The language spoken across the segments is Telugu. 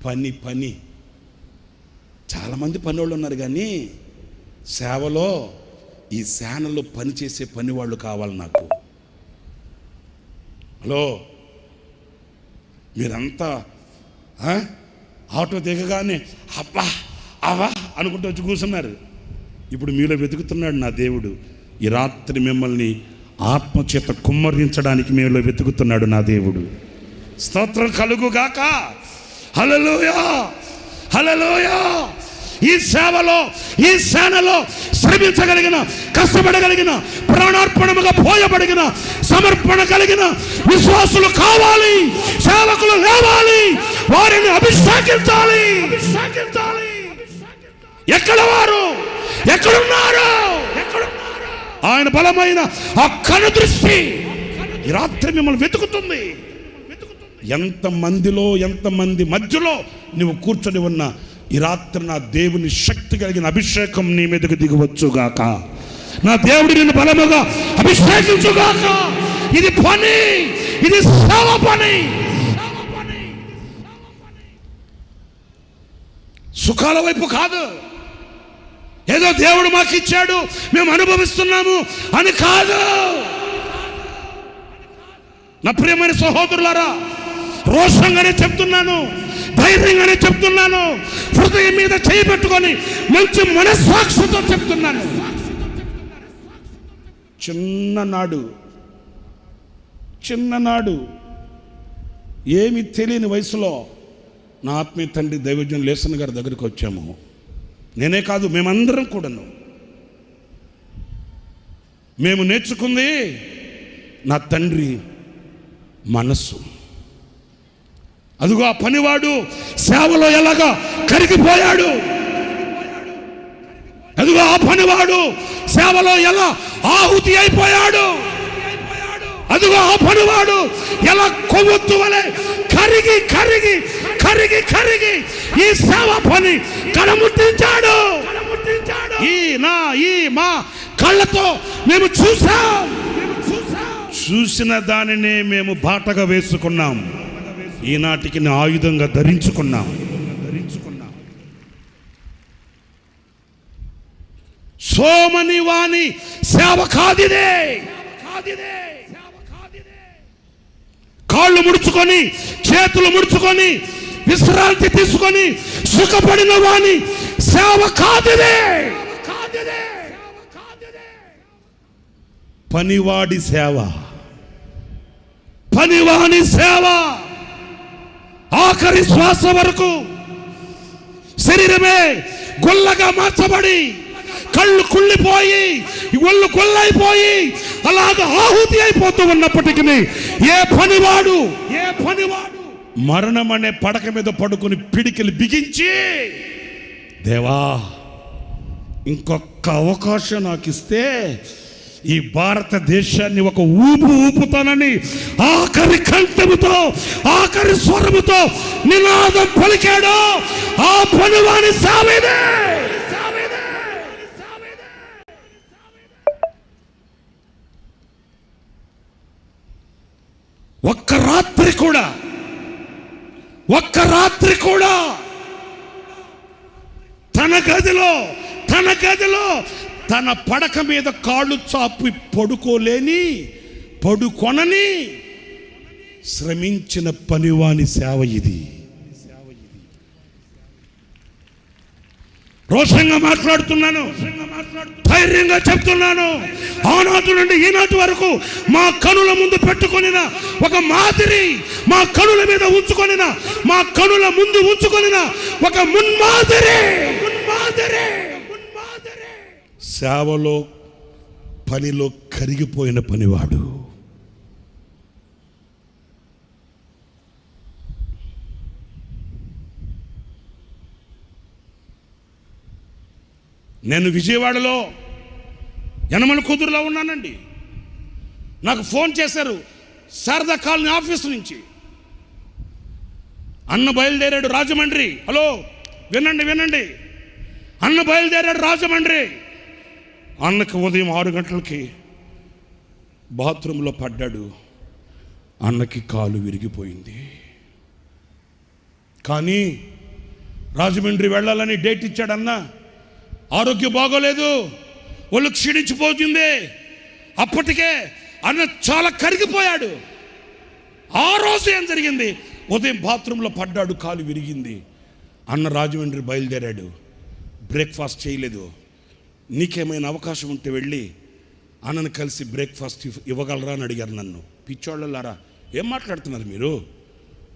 పని చాలామంది పనివాళ్ళు ఉన్నారు, కానీ సేవలో ఈ సేనలో పనిచేసే పని వాళ్ళు కావాలి నాకు. హలో, మీరంతా ఆటో దిగగానే అబ్బా అవా అనుకుంటూ వచ్చి కూర్చున్నారు. ఇప్పుడు మీలో వెతుకుతున్నాడు నా దేవుడు. ఈ రాత్రి మిమ్మల్ని ఆత్మచేత కుమ్మరించడానికి మీలో వెతుకుతున్నాడు నా దేవుడు. స్తోత్రం కలుగుగాక. హల్లెలూయా, హల్లెలూయా. ఈ సేవలో, ఈ సేనలో శ్రమించగలిగిన, కష్టపడగలిగిన, ప్రాణార్పణముగా పోయబడిన, సమర్పణ కలిగిన విశ్వాసులు కావాలి. సేవకులు లేవాలి, వారిని అభిషేకించాలి. ఎక్కడ వారు, ఎక్కడున్నారు? ఆయన బలమైన ఆ కను దృష్టి ఈ రాత్రి మిమ్మల్ని వెతుకుతుంది. ఎంతమంది మధ్యలో నువ్వు కూర్చొని ఉన్నా ఈ రాత్రి నా దేవుని శక్తి కలిగిన అభిషేకం నీ మీదకు దిగవచ్చుగాక. నా దేవుడు నిన్ను బలముగా అభిషేకించుగాక. ఇది పని, ఇది సేవ పని. సుఖాల వైపు కాదు, ఏదో దేవుడు మాకు ఇచ్చాడు మేము అనుభవిస్తున్నాము అని కాదు. నా ప్రియమైన సహోదరులారా, రోషంగానే చెప్తున్నాను, ధైర్యంగానే చెప్తున్నాను, హృదయం మీద చేయి పెట్టుకొని మంచి మనస్సాక్షితో చెప్తున్నాను. చిన్ననాడు ఏమి తెలియని వయసులో నా ఆత్మీయ తండ్రి దైవజ్ఞులు లేసన్ గారి దగ్గరికి వచ్చాము. నేనే కాదు, మేమందరం కూడాను. మేము నేర్చుకుంది నా తండ్రి మనస్సు. అదిగో ఆ పనివాడు సేవలో ఎలాగా కరిగిపోయాడు. అదిగో ఆ పనివాడు సేవలో ఎలా ఆహుతి అయిపోయాడు. అదిగో ఆ పనివాడు ఎలా కొవ్వొత్తు వలె కరిగి కరిగి కరిగి కరిగి ఈ సేవ పని కడముట్టించాడు. ఈ మా కళ్ళతో మేము చూసిన దానినే మేము బాటగా వేసుకున్నాం. ఈనాటికి ఆయుధంగా ధరించుకున్నాం. సోమని వాణి సేవ కాదిదే. కాళ్ళు ముడుచుకొని, చేతులు ముడుచుకొని, విశ్రాంతి తీసుకొని సుఖపడిన వాణి సేవ కాదిదే. పనివాడి సేవ, పనివాని సేవ ఆఖరి శ్వాస వరకు శరీరమే గొల్లగా మార్చబడి, కళ్ళు కుళ్ళిపోయి, ఒళ్ళు గొల్లైపోయి అలాగా ఆహుతి అయిపోతూ ఉన్నప్పటికీ ఏ పనివాడు మరణం అనే పడక మీద పడుకుని పిడికిలు బిగించి, దేవా ఇంకొక అవకాశం నాకు ఇస్తే ఈ భారతదేశాన్ని ఒక ఊపుతానని ఆఖరి కంఠముతో, ఆఖరి స్వరముతో నినాదం పలికాడు. ఆ పనివాని సేవదే. ఒక్క రాత్రి కూడా తన గదిలో తన పడక మీద కాళ్ళు చాపి పడుకొనని శ్రమించిన పనివాని సేవ ఇది. రోషంగా మాట్లాడుతున్నాను, ధైర్యంగా చెప్తున్నాను. ఆనాటి నుండి ఈనాటి వరకు మా కనుల ముందు పెట్టుకొనిన ఒక మాదిరి, మా కనుల మీద ఉంచుకొనిన, మా కనుల ముందు ఉంచుకొనిన ఒక మున్మాదిరి. సేవలో, పనిలో కరిగిపోయిన పనివాడు. నేను విజయవాడలో యనమల కుదురులో ఉన్నానండి. నాకు ఫోన్ చేశారు శారదా కాలనీ ఆఫీసు నుంచి. అన్న బయలుదేరాడు రాజమండ్రి. హలో, వినండి. అన్న బయలుదేరాడు రాజమండ్రి. అన్నకి ఉదయం 6 గంటలకి బాత్రూంలో పడ్డాడు. అన్నకి కాలు విరిగిపోయింది. కానీ రాజమండ్రి వెళ్ళాలని డేట్ ఇచ్చాడన్నా, ఆరోగ్యం బాగోలేదు, ఒళ్ళు క్షీణించిపోతుంది. అప్పటికే అన్న చాలా కరిగిపోయాడు. ఆ రోజు ఏం జరిగింది? ఉదయం బాత్రూంలో పడ్డాడు, కాలు విరిగింది. అన్న రాజమండ్రి బయలుదేరాడు, బ్రేక్ఫాస్ట్ చేయలేదు. నీకేమైనా అవకాశం ఉంటే వెళ్ళి అన్నను కలిసి బ్రేక్ఫాస్ట్ ఇవ్వగలరా అని అడిగారు నన్ను. పిచ్చోళ్ళలారా, ఏం మాట్లాడుతున్నారు మీరు?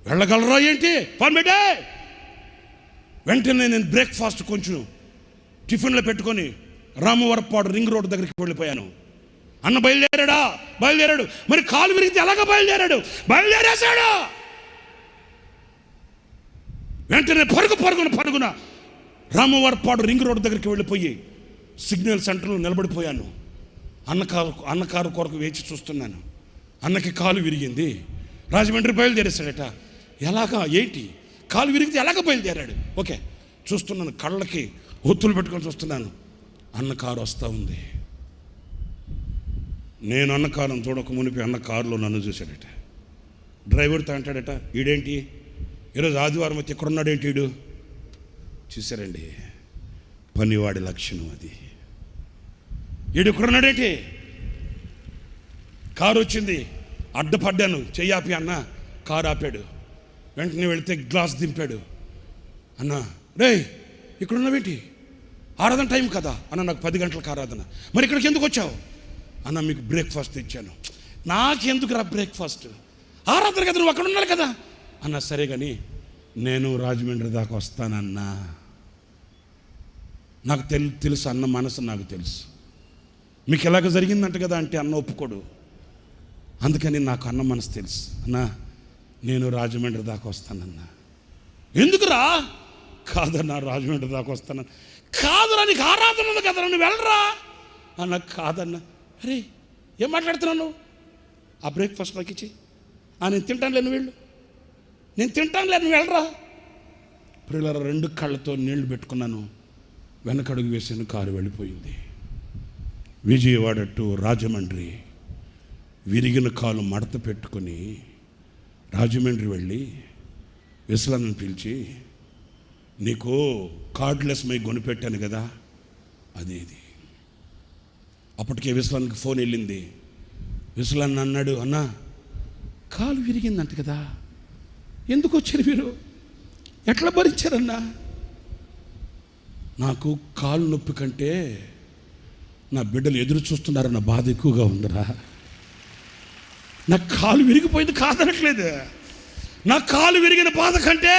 వెళ్ళగలరా ఏంటి? ఫోన్ పెట్టే. వెంటనే నేను బ్రేక్ఫాస్ట్ కొంచెం టిఫిన్లో పెట్టుకొని రామవరపాడు రింగ్ రోడ్ దగ్గరికి వెళ్ళిపోయాను. అన్న బయలుదేరాడు. మరి కాలు విరిగితే ఎలాగ బయలుదేరేశాడు. వెంటనే పరుగున రామవరపాడు రింగ్ రోడ్ దగ్గరికి వెళ్ళిపోయి సిగ్నల్ సెంటర్లో నిలబడిపోయాను. అన్న కారు కొరకు వేచి చూస్తున్నాను. అన్నకి కాలు విరిగింది, రాజమండ్రి బయలుదేరేశాడట. ఎలాగా ఏంటి? కాలు విరిగితే ఎలాగ బయలుదేరాడు? ఓకే, చూస్తున్నాను, కళ్ళకి ఒత్తులు పెట్టుకొని చూస్తున్నాను. అన్న కారు వస్తూ ఉంది. నేను అన్న కారును చూడక మునిపి అన్న కారులో నన్ను చూశాడట. డ్రైవర్తో అంటాడట, ఈడేంటి ఈరోజు ఆదివారం వచ్చి ఎక్కడున్నాడేంటి ఈడు? చూశారండి, పనివాడి లక్షణం అది. ఈడు ఎక్కడున్నాడేంటి? కారు వచ్చింది, అడ్డపడ్డాను, చెయ్యాపి అన్న. కారు ఆపాడు. వెంటనే వెళితే గ్లాస్ దింపాడు. అన్న, రే ఇక్కడున్నావేంటి? ఆరాధన టైం కదా అన్న. నాకు 10 గంటలకు ఆరాధన. మరి ఇక్కడికి ఎందుకు వచ్చావు? అన్న, మీకు బ్రేక్ఫాస్ట్ ఇచ్చాను. నాకెందుకు రా బ్రేక్ఫాస్ట్? ఆరాధన కదా, నువ్వు అక్కడ ఉండాలి కదా అన్న. సరే కానీ నేను రాజమండ్రి దాకా వస్తానన్నా. నాకు తెలుసు అన్న మనసు, నాకు తెలుసు. మీకు ఎలాగ జరిగిందంట కదా అంటే అన్న ఒప్పుకోడు. అందుకని నాకు అన్న మనసు తెలుసు. అన్నా, నేను రాజమండ్రి దాకా వస్తానన్నా. ఎందుకురా? కాదన్నా, రాజమండ్రి దాకా వస్తానన్నా. కాదురా, నీకు ఆరాధన ఉంది కదరా, నువ్వు వెళ్ళరా అన్న. కాదన్నా. అరే ఏం మాట్లాడుతున్నావు? ఆ బ్రేక్ఫాస్ట్ నాకు ఇచ్చి. నేను తింటాను లేను, వెళ్ళు. నేను తింటాను లేను, వెళ్ళరా. పిల్లల 2 కళ్ళతో నీళ్లు పెట్టుకున్నాను. వెనకడుగు వేసాను, కారు వెళ్ళిపోయింది. విజయవాడ టు రాజమండ్రి విరిగిన కాలు మడత పెట్టుకొని రాజమండ్రి వెళ్ళి విశ్లాన్ని పిలిచి, నీకు కార్డ్లెస్ మై కొనిపెట్టాను కదా, అది ఇది. అప్పటికే విశ్లానికి ఫోన్ వెళ్ళింది. విశ్లాన్ని అన్నాడు, అన్నా కాలు విరిగిందంట కదా, ఎందుకు వచ్చారు మీరు? ఎట్లా భరించారన్నా? నాకు కాలు నొప్పి కంటే నా బిడ్డలు ఎదురు చూస్తున్నారన్న బాధ ఎక్కువగా ఉందిరా. నా కాలు విరిగిపోయింది కాదనట్లేదు. నా కాలు విరిగిన బాధ కంటే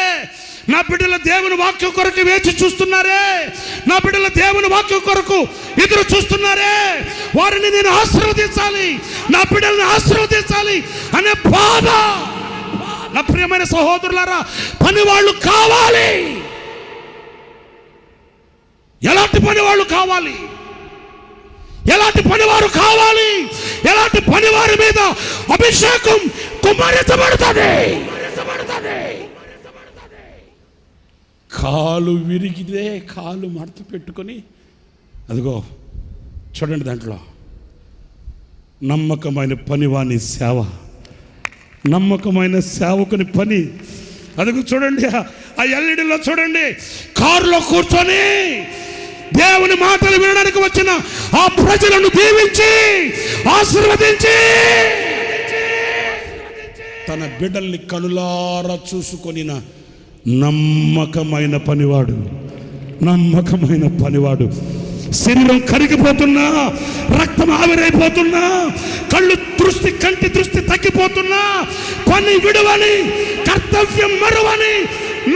నా బిడ్డల దేవుని వాక్యం కొరకు వేచి చూస్తున్నారే, నా బిడ్డల దేవుని వాక్యం కొరకు ఎదురు చూస్తున్నారే, వారిని నేను ఆశీర్వదించాలి, నా బిడ్డల్ని ఆశీర్వదించాలి అనే బాధ. నా ప్రియమైన సహోదరులారా, పనివాళ్ళు కావాలి. ఎలాంటి పనివాళ్ళు కావాలి? ఎలాంటి పనివారు కావాలి? ఎలాంటి పనివారి మీద అభిషేకం కుమ్మరించబడుతుంది? కాలు విరిగితే కాలు మడత పెట్టుకొని, అదిగో చూడండి, దాంట్లో నమ్మకమైన పనివాని సేవ, నమ్మకమైన సేవకుని పని. అదిగో చూడండి, ఆ ఎల్ఈడిలో చూడండి, కారులో కూర్చొని దేవుని మాటలు వినడానికి వచ్చిన ఆ ప్రజలను దీవించి ఆశీర్వదించి తన బిడ్డల్ని కనులారా చూసుకొనిన నమ్మకమైన పనివాడు, నమ్మకమైన పనివాడు. శరీరం కరిగిపోతున్నా, రక్తం ఆవిరైపోతున్నా, కంటి దృష్టి తగ్గిపోతున్నా, పని విడువని, కర్తవ్యం మరువని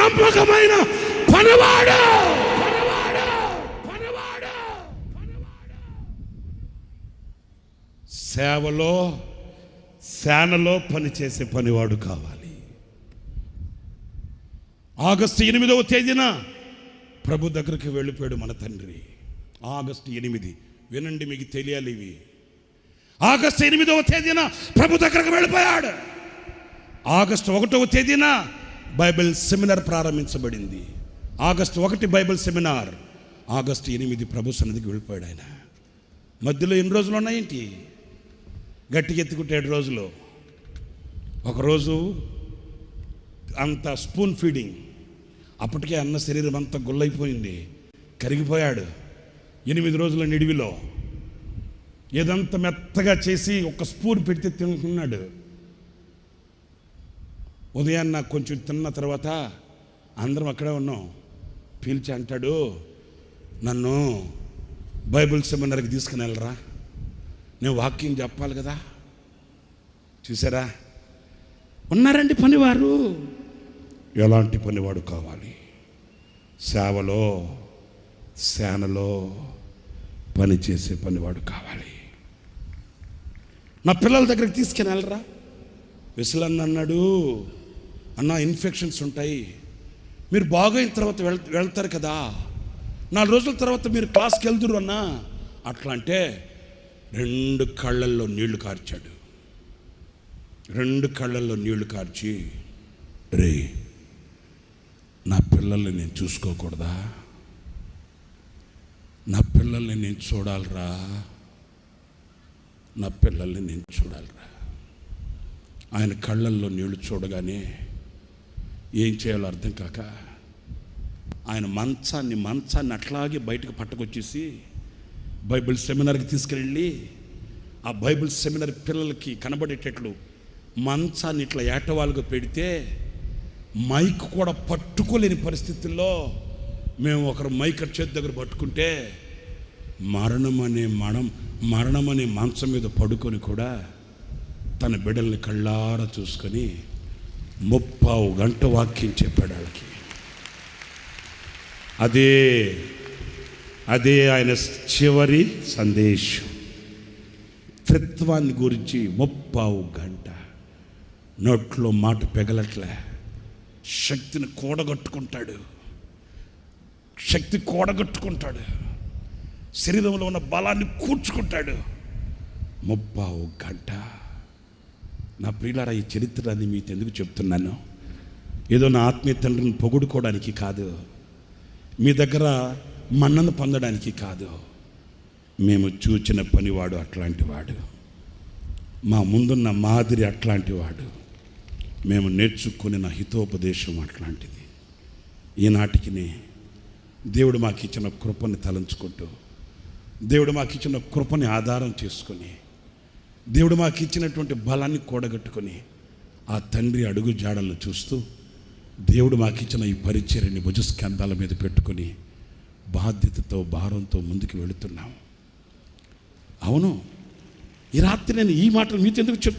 నమ్మకమైన పనివాడు. సేవలో సేనలో పనిచేసే పనివాడు కావాలి. ఆగస్టు 8వ తేదీన ప్రభు దగ్గరికి వెళ్ళిపోయాడు మన తండ్రి. ఆగస్టు 8, వినండి, మీకు తెలియాలి ఇవి. ఆగస్టు 8వ తేదీన ప్రభు దగ్గరకు వెళ్ళిపోయాడు. ఆగస్టు 1వ తేదీన బైబిల్ సెమినార్ ప్రారంభించబడింది. ఆగస్టు 1 బైబిల్ సెమినార్, ఆగస్టు 8 ప్రభు సన్నిధికి వెళ్ళిపోయాడు ఆయన. మధ్యలో ఎన్ని రోజులు ఉన్నాయేంటి? గట్టిగా ఎత్తుకుంటే 7 రోజులు. ఒకరోజు అంత స్పూన్ ఫీడింగ్, అప్పటికే అన్న శరీరం అంతా గుల్లైపోయింది, కరిగిపోయాడు. 8 రోజుల నిడివిలో ఏదంతా మెత్తగా చేసి ఒక స్పూన్ పెడితే తింటున్నాడు. ఉదయాన్న నాకు కొంచెం తిన్న తర్వాత అందరం అక్కడే ఉన్నాం. పిలిచి అంటాడు, నన్ను బైబిల్ సెమినార్కి తీసుకుని వెళ్ళరా, నేను వాక్యం చెప్పాలి కదా. చూసారా, ఉన్నారండి పనివారు. ఎలాంటి పనివాడు కావాలి? సేవలో సేనలో పనిచేసే పనివాడు కావాలి. నా పిల్లల దగ్గరికి తీసుకుని వెళ్ళరా. విసలన్న అన్నాడు, అన్న ఇన్ఫెక్షన్స్ ఉంటాయి, మీరు బాగైన తర్వాత వెళ్తారు కదా, 4 రోజుల తర్వాత మీరు క్లాస్కి వెళ్తురు అన్నా. అట్లా అంటే 2 కళ్ళల్లో నీళ్లు కార్చాడు. 2 కళ్ళల్లో నీళ్లు కార్చి, రే నా పిల్లల్ని నేను చూసుకోకూడదా? నా పిల్లల్ని నేను చూడాలిరా, నా పిల్లల్ని నేను చూడాలిరా. ఆయన కళ్ళల్లో నీళ్లు చూడగానే ఏం చేయాలో అర్థం కాక ఆయన మంచాన్ని అట్లాగే బయటకు పట్టుకొచ్చేసి బైబిల్ సెమినార్కి తీసుకెళ్ళి ఆ బైబిల్ సెమినార్ పిల్లలకి కనబడేటట్లు మంచాన్ని ఇట్లా ఏటవాలుగా పెడితే మైక్ కూడా పట్టుకోలేని పరిస్థితుల్లో మేము ఒకరు మైక్ చేతి దగ్గర పట్టుకుంటే మరణమనే మంచం మీద పడుకొని కూడా తన బిడ్డల్ని కళ్ళారా చూసుకొని 30 గంట వాక్యం చెప్పాడు వాళ్ళకి. అదే ఆయన చివరి సందేశం. త్రిత్వాన్ని గురించి 30 గంట నోట్లో మాట పెగలట్లే. శక్తి కూడగట్టుకుంటాడు, శరీరంలో ఉన్న బలాన్ని కూర్చుకుంటాడు. 30 గంట. నా ప్రియులారా, ఈ చరిత్రని మీకు ఎందుకు చెప్తున్నాను? ఏదో నా ఆత్మీయ తండ్రిని పొగుడుకోవడానికి కాదు, మీ దగ్గర మన్నను పొందడానికి కాదు. మేము చూచిన పనివాడు అట్లాంటి వాడు, మా ముందున్న మాదిరి అట్లాంటి వాడు, మేము నేర్చుకున్న హితోపదేశం అట్లాంటిది. ఈనాటికి దేవుడు మాకు ఇచ్చిన కృపని తలంచుకుంటూ, దేవుడు మాకు ఇచ్చిన కృపని ఆధారం చేసుకొని, దేవుడు మాకు ఇచ్చినటువంటి బలాన్ని కూడగట్టుకొని ఆ తండ్రి అడుగు జాడలను చూస్తూ దేవుడు మాకు ఇచ్చిన ఈ పరిచర్యని భుజస్కంధాల మీద పెట్టుకొని బాధ్యతతో భారంతో ముందుకు వెళుతున్నాం. అవును, ఈ రాత్రి నేను ఈ మాటలు మీతో ఎందుకు చెప్తున్నాను?